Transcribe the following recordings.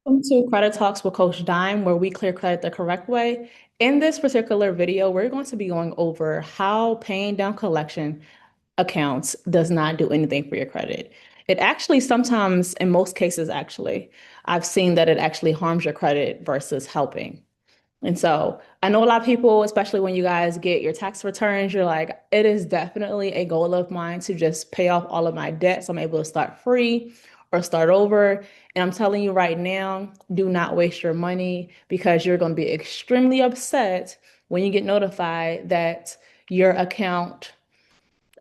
Welcome to Credit Talks with Coach Dime, where we clear credit the correct way. In this particular video, we're going to be going over how paying down collection accounts does not do anything for your credit. It actually sometimes, in most cases, actually, I've seen that it actually harms your credit versus helping. And so I know a lot of people, especially when you guys get your tax returns, you're like, it is definitely a goal of mine to just pay off all of my debt so I'm able to start free or start over. And I'm telling you right now, do not waste your money because you're going to be extremely upset when you get notified that your account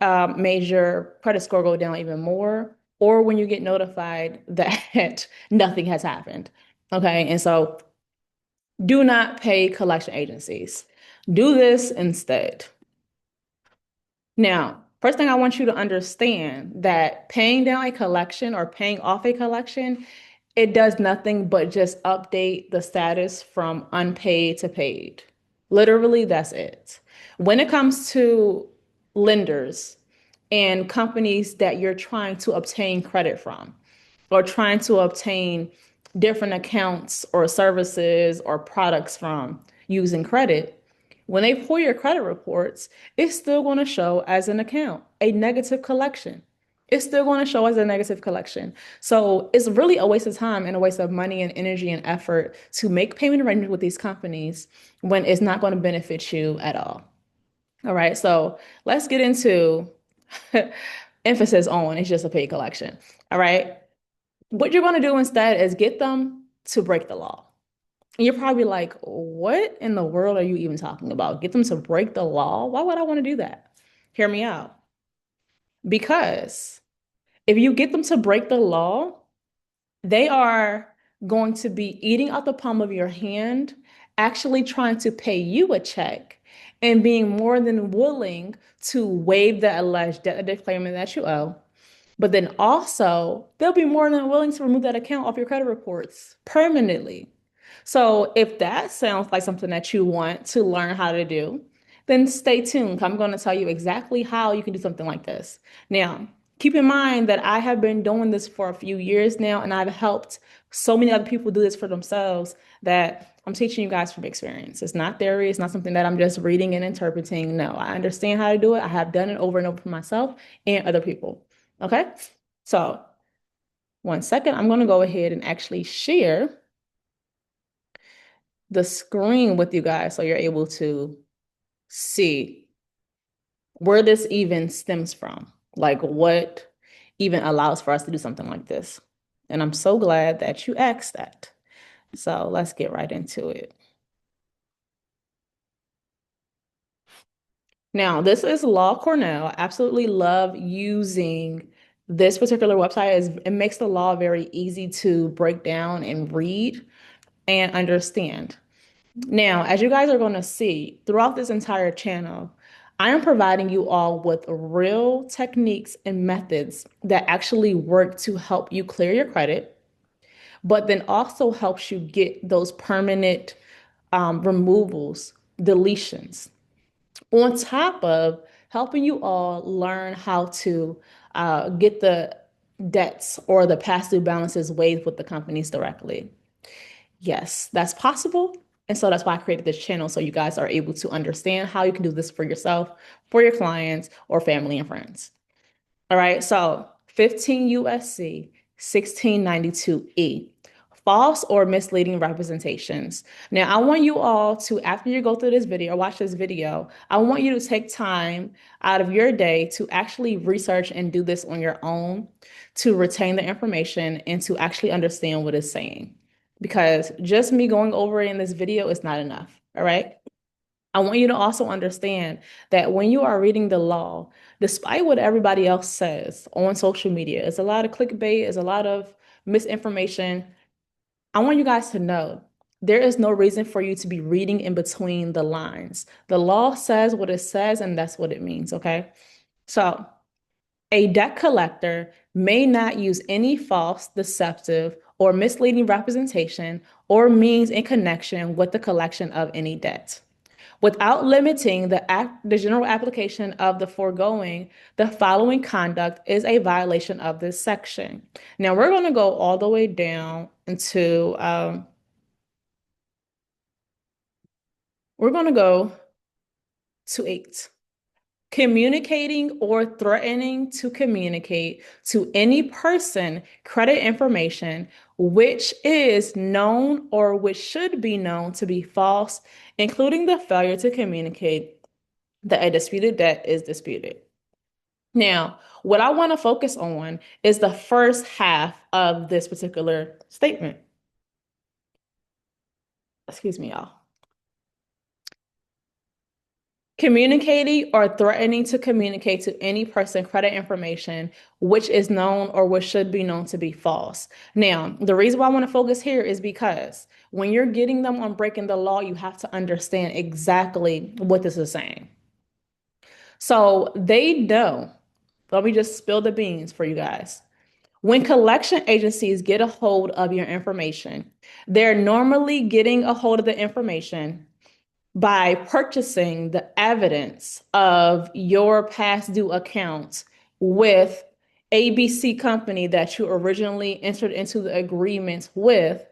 made your credit score go down even more, or when you get notified that nothing has happened. Okay. And so do not pay collection agencies. Do this instead. Now, first thing I want you to understand that paying down a collection or paying off a collection, it does nothing but just update the status from unpaid to paid. Literally, that's it. When it comes to lenders and companies that you're trying to obtain credit from, or trying to obtain different accounts or services or products from using credit, when they pull your credit reports, it's still going to show as an account, a negative collection. It's still going to show as a negative collection. So it's really a waste of time and a waste of money and energy and effort to make payment arrangements with these companies when it's not going to benefit you at all. All right. So let's get into emphasis on it's just a paid collection. All right. What you're going to do instead is get them to break the law. And you're probably like, what in the world are you even talking about? Get them to break the law? Why would I want to do that? Hear me out. Because if you get them to break the law, they are going to be eating out the palm of your hand, actually trying to pay you a check and being more than willing to waive the alleged debt disclaimer that you owe. But then also, they'll be more than willing to remove that account off your credit reports permanently. So if that sounds like something that you want to learn how to do, then stay tuned. I'm going to tell you exactly how you can do something like this. Now, keep in mind that I have been doing this for a few years now, and I've helped so many other people do this for themselves that I'm teaching you guys from experience. It's not theory. It's not something that I'm just reading and interpreting. No, I understand how to do it. I have done it over and over for myself and other people. Okay? So, one second, I'm going to go ahead and actually share the screen with you guys so you're able to see where this even stems from, like what even allows for us to do something like this. And I'm so glad that you asked that. So let's get right into it. Now, this is Law Cornell. I absolutely love using this particular website. It makes the law very easy to break down and read and understand. Now, as you guys are going to see throughout this entire channel, I am providing you all with real techniques and methods that actually work to help you clear your credit, but then also helps you get those permanent removals, deletions, on top of helping you all learn how to get the debts or the past due balances waived with the companies directly. Yes, that's possible. And so that's why I created this channel so you guys are able to understand how you can do this for yourself, for your clients, or family and friends. All right, so 15 USC 1692E, false or misleading representations. Now, I want you all to, after you go through this video or watch this video, I want you to take time out of your day to actually research and do this on your own to retain the information and to actually understand what it's saying. Because just me going over it in this video is not enough. All right. I want you to also understand that when you are reading the law, despite what everybody else says on social media, it's a lot of clickbait, it's a lot of misinformation. I want you guys to know there is no reason for you to be reading in between the lines. The law says what it says, and that's what it means, okay? So, a debt collector may not use any false, deceptive, or misleading representation or means in connection with the collection of any debt. Without limiting the general application of the foregoing, the following conduct is a violation of this section. Now we're going to go all the way down into, we're going to go to 8. Communicating or threatening to communicate to any person credit information which is known or which should be known to be false, including the failure to communicate that a disputed debt is disputed. Now, what I want to focus on is the first half of this particular statement. Excuse me, y'all. Communicating or threatening to communicate to any person credit information which is known or which should be known to be false. Now, the reason why I want to focus here is because when you're getting them on breaking the law, you have to understand exactly what this is saying. So they know, let me just spill the beans for you guys. When collection agencies get a hold of your information, they're normally getting a hold of the information by purchasing the evidence of your past due account with ABC company that you originally entered into the agreement with.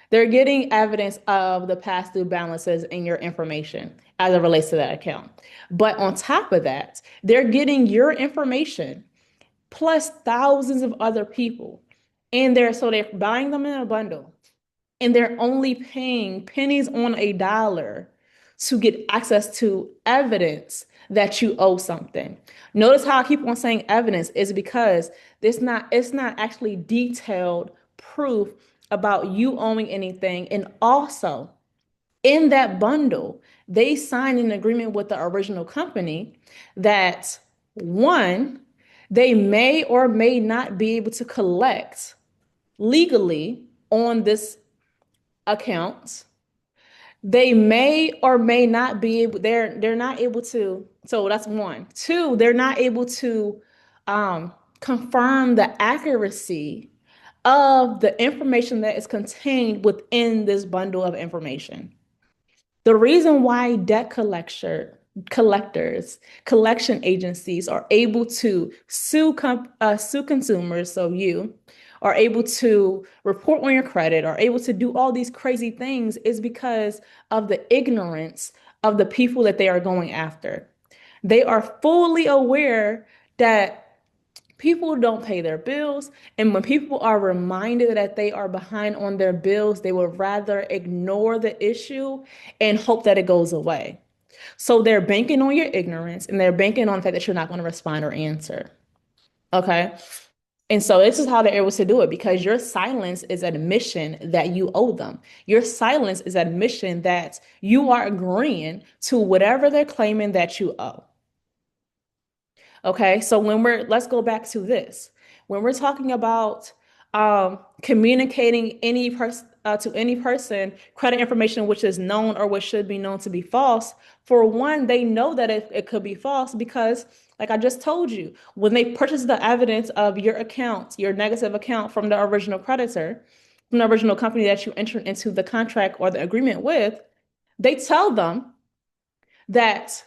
They're getting evidence of the past due balances in your information as it relates to that account. But on top of that, they're getting your information plus thousands of other people. And they're buying them in a bundle and they're only paying pennies on a dollar to get access to evidence that you owe something. Notice how I keep on saying evidence is because it's not actually detailed proof about you owing anything. And also in that bundle, they signed an agreement with the original company that one, they may or may not be able to collect legally on this account. They may or may not be able, they're not able to, so that's one. Two, they're not able to confirm the accuracy of the information that is contained within this bundle of information. The reason why collectors, collection agencies are able to sue consumers, so you are able to report on your credit, are able to do all these crazy things is because of the ignorance of the people that they are going after. They are fully aware that people don't pay their bills. And when people are reminded that they are behind on their bills, they would rather ignore the issue and hope that it goes away. So they're banking on your ignorance and they're banking on the fact that you're not going to respond or answer. Okay. And so this is how they're able to do it because your silence is admission that you owe them. Your silence is admission that you are agreeing to whatever they're claiming that you owe. Okay, so let's go back to this. When we're talking about communicating to any person credit information which is known or which should be known to be false, for one, they know that it could be false because, like I just told you, when they purchase the evidence of your account, your negative account from the original creditor, from the original company that you entered into the contract or the agreement with, they tell them that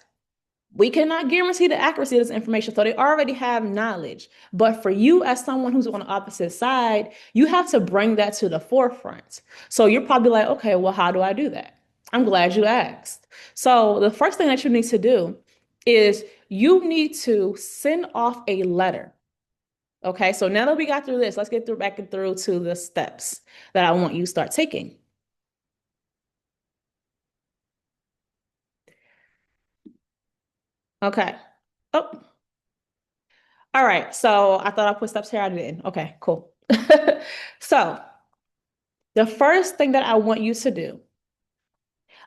we cannot guarantee the accuracy of this information. So they already have knowledge. But for you, as someone who's on the opposite side, you have to bring that to the forefront. So you're probably like, okay, well, how do I do that? I'm glad you asked. So the first thing that you need to do is you need to send off a letter. Okay, so now that we got through this, let's get back through to the steps that I want you to start taking. Okay. Oh, all right. So I thought I put steps here. I didn't. Okay, cool. So the first thing that I want you to do,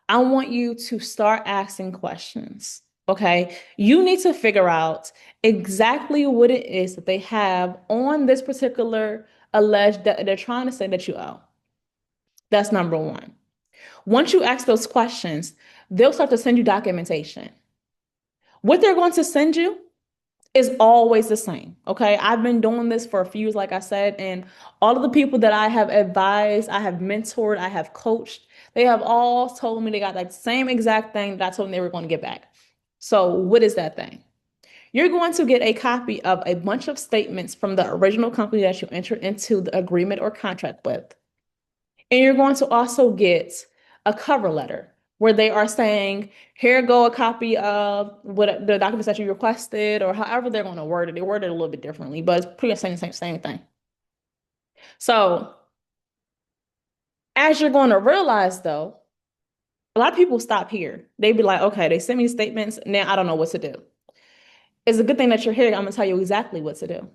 I want you to start asking questions. Okay. You need to figure out exactly what it is that they have on this particular alleged that they're trying to say that you owe. That's number one. Once you ask those questions, they'll start to send you documentation. What they're going to send you is always the same. Okay. I've been doing this for a few years, like I said, and all of the people that I have advised, I have mentored, I have coached, they have all told me they got that same exact thing that I told them they were going to get back. So, what is that thing? You're going to get a copy of a bunch of statements from the original company that you entered into the agreement or contract with. And you're going to also get a cover letter where they are saying, here go a copy of what the documents that you requested, or however they're going to word it. They word it a little bit differently, but it's pretty much the same thing. So as you're going to realize though, a lot of people stop here. They be like, okay, they send me statements. Now I don't know what to do. It's a good thing that you're here. I'm going to tell you exactly what to do.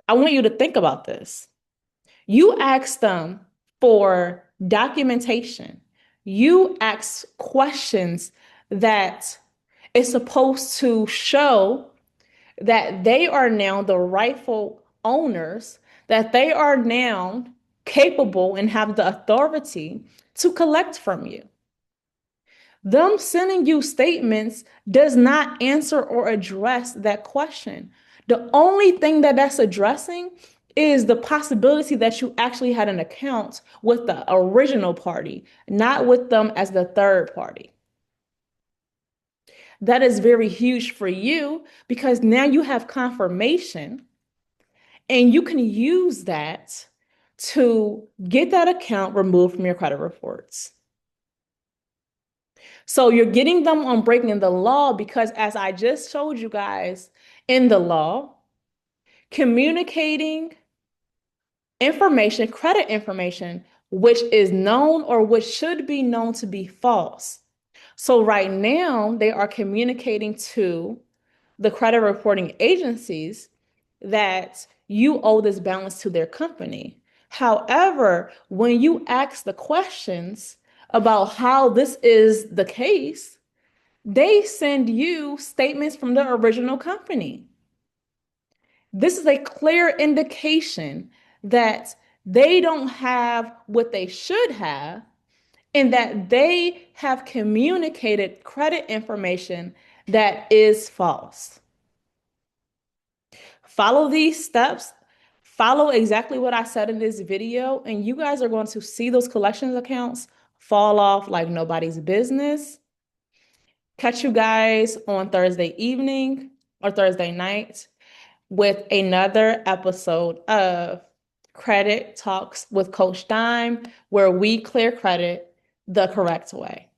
I want you to think about this. You ask them for documentation. You ask questions that is supposed to show that they are now the rightful owners, that they are now capable and have the authority to collect from you. Them sending you statements does not answer or address that question. The only thing that that's addressing is the possibility that you actually had an account with the original party, not with them as the third party. That is very huge for you because now you have confirmation and you can use that to get that account removed from your credit reports. So you're getting them on breaking the law because, as I just showed you guys in the law, communicating information, credit information, which is known or which should be known to be false. So right now, they are communicating to the credit reporting agencies that you owe this balance to their company. However, when you ask the questions about how this is the case, they send you statements from the original company. This is a clear indication that they don't have what they should have and that they have communicated credit information that is false. Follow these steps. Follow exactly what I said in this video, and you guys are going to see those collections accounts fall off like nobody's business. Catch you guys on Thursday evening or Thursday night with another episode of Credit Talks with Coach Dime, where we clear credit the correct way.